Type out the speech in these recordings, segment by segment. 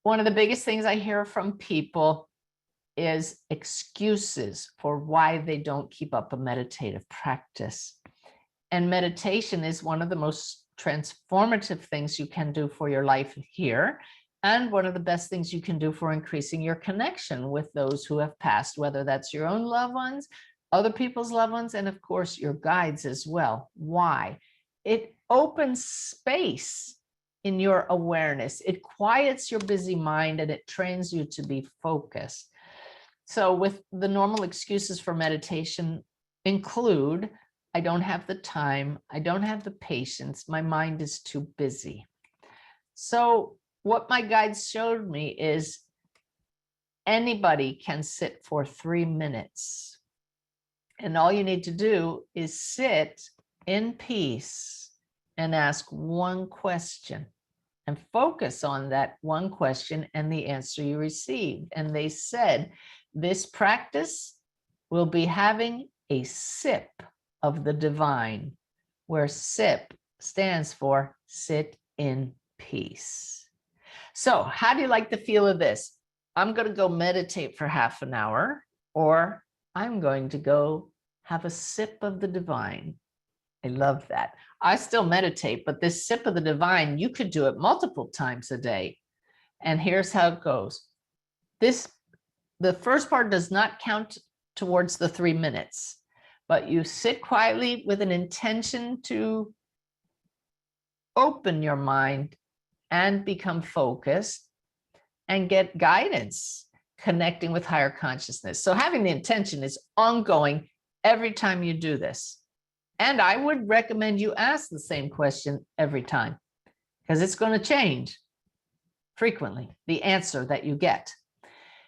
One of the biggest things I hear from people is excuses for why they don't keep up a meditative practice. And meditation is one of the most transformative things you can do for your life here, and one of the best things you can do for increasing your connection with those who have passed, whether that's your own loved ones, other people's loved ones, and of course your guides as well. Why? It opens space in your awareness. It quiets your busy mind and it trains you to be focused. So with the normal excuses for meditation include, I don't have the time, I don't have the patience, my mind is too busy. So what my guides showed me is anybody can sit for 3 minutes. And all you need to do is sit in peace and ask one question and focus on that one question and the answer you received. And they said, this practice will be having a sip of the divine, where sip stands for sit in peace. So how do you like the feel of this? I'm going to go meditate for half an hour, or I'm going to go have a sip of the divine. I love that. I still meditate, but this sip of the divine, you could do it multiple times a day. And here's how it goes. The first part does not count towards the 3 minutes, but you sit quietly with an intention to open your mind and become focused and get guidance, connecting with higher consciousness. So having the intention is ongoing every time you do this. And I would recommend you ask the same question every time, because it's going to change frequently, the answer that you get.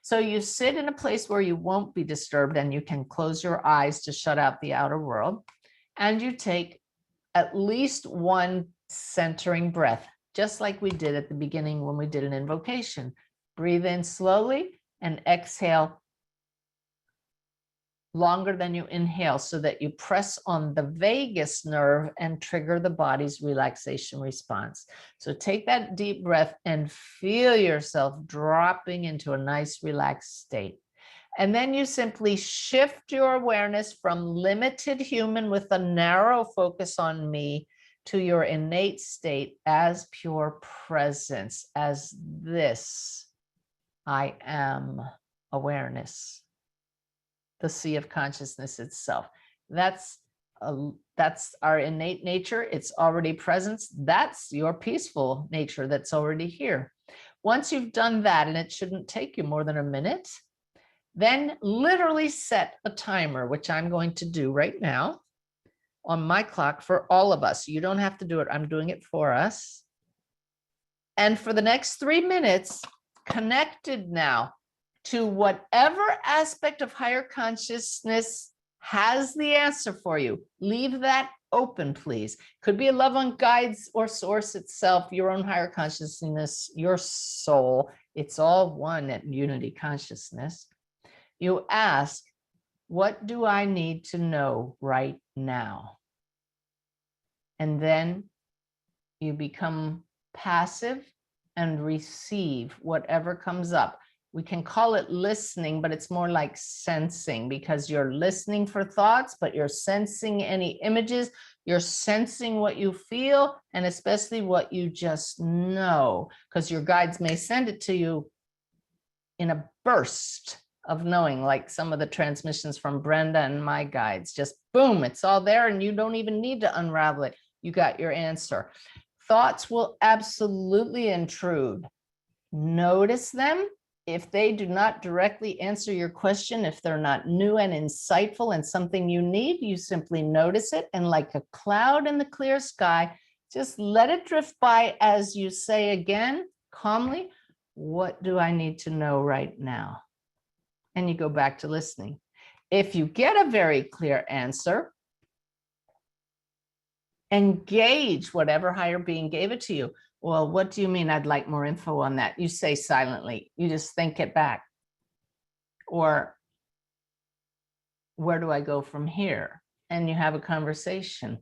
So you sit in a place where you won't be disturbed and you can close your eyes to shut out the outer world. And you take at least one centering breath, just like we did at the beginning when we did an invocation. Breathe in slowly and exhale longer than you inhale, so that you press on the vagus nerve and trigger the body's relaxation response. So take that deep breath and feel yourself dropping into a nice relaxed state. And then you simply shift your awareness from limited human with a narrow focus on me to your innate state as pure presence, as this I am awareness, the sea of consciousness itself. That's our innate nature. It's already present. That's your peaceful nature that's already here. Once you've done that, and it shouldn't take you more than a minute, then literally set a timer, which I'm going to do right now on my clock for all of us. You don't have to do it. I'm doing it for us. And for the next 3 minutes, connected now to whatever aspect of higher consciousness has the answer for you. Leave that open, please. Could be a loved one, guides, or source itself, your own higher consciousness, your soul. It's all one at unity consciousness. You ask, what do I need to know right now? And then you become passive and receive whatever comes up. We can call it listening, but it's more like sensing, because you're listening for thoughts, but you're sensing any images, you're sensing what you feel, and especially what you just know, because your guides may send it to you in a burst of knowing, like some of the transmissions from Brenda and my guides, just boom, it's all there and you don't even need to unravel it. You got your answer. Thoughts will absolutely intrude. Notice them. If they do not directly answer your question, if they're not new and insightful and something you need, you simply notice it. And like a cloud in the clear sky, just let it drift by as you say again, calmly, what do I need to know right now? And you go back to listening. If you get a very clear answer, engage whatever higher being gave it to you. Well, what do you mean? I'd like more info on that. You say silently, you just think it back. Or where do I go from here? And you have a conversation.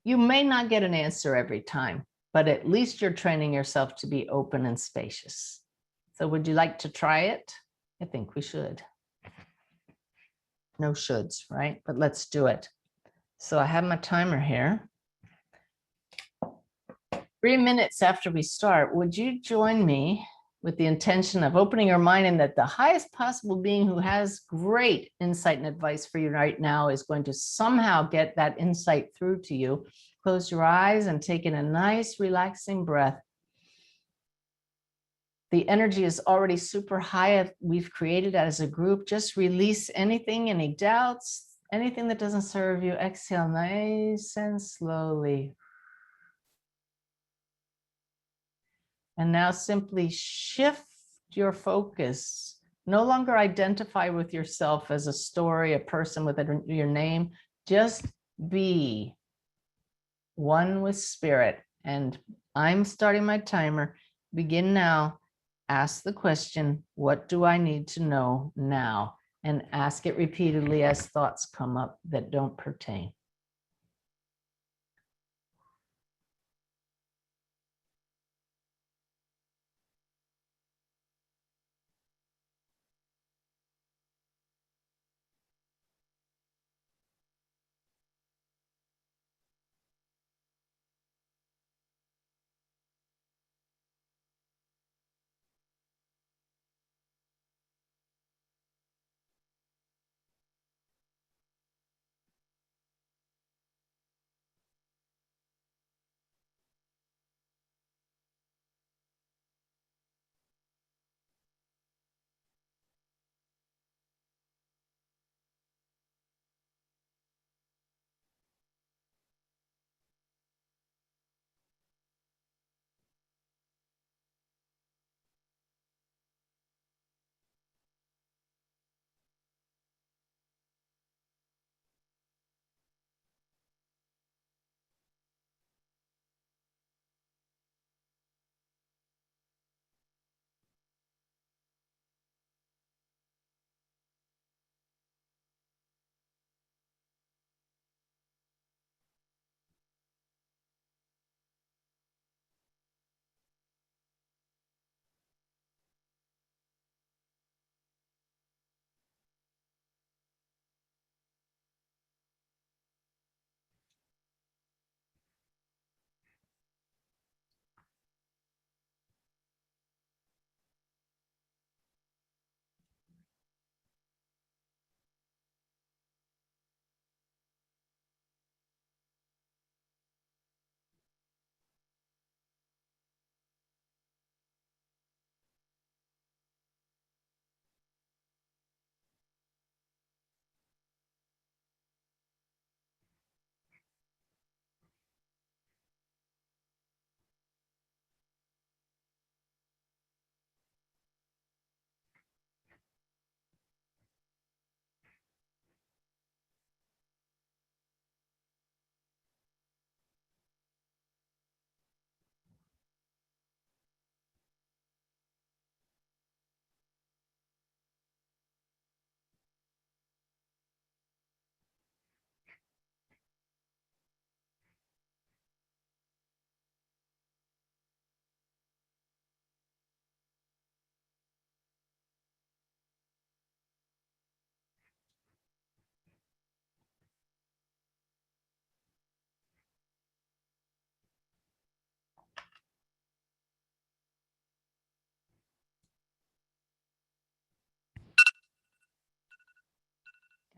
You may not get an answer every time, but at least you're training yourself to be open and spacious. So would you like to try it? I think we should. No shoulds, right? But let's do it. So I have my timer here. 3 minutes after we start, would you join me with the intention of opening your mind, and that the highest possible being who has great insight and advice for you right now is going to somehow get that insight through to you. Close your eyes and take in a nice, relaxing breath. The energy is already super high. We've created it as a group. Just release anything, any doubts, anything that doesn't serve you. Exhale nice and slowly. And now simply shift your focus. No longer identify with yourself as a story, a person with your name. Just be one with spirit. And I'm starting my timer. Begin now. Ask the question, what do I need to know now? And ask it repeatedly as thoughts come up that don't pertain.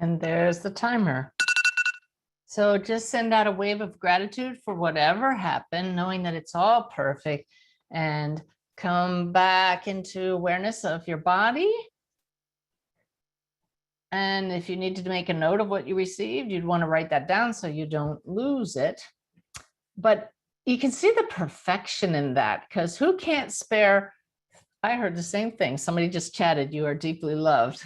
And there's the timer. So just send out a wave of gratitude for whatever happened, knowing that it's all perfect, and come back into awareness of your body. And if you needed to make a note of what you received, you'd want to write that down so you don't lose it. But you can see the perfection in that, because who can't spare? I heard the same thing. Somebody just chatted, you are deeply loved.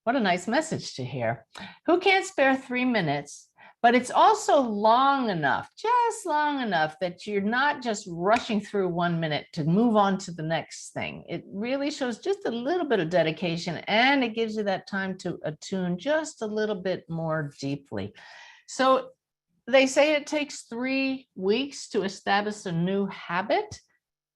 What a nice message to hear. Who can't spare 3 minutes? But it's also long enough, just long enough that you're not just rushing through 1 minute to move on to the next thing. It really shows just a little bit of dedication, and it gives you that time to attune just a little bit more deeply. So they say it takes 3 weeks to establish a new habit.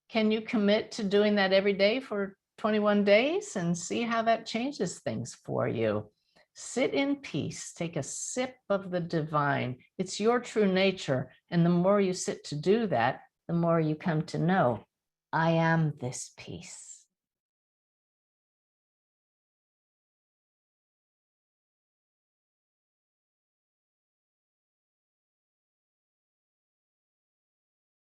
Can you commit to doing that every day for 21 days and see how that changes things for you? Sit in peace, take a sip of the divine. It's your true nature. And the more you sit to do that, the more you come to know, I am this peace.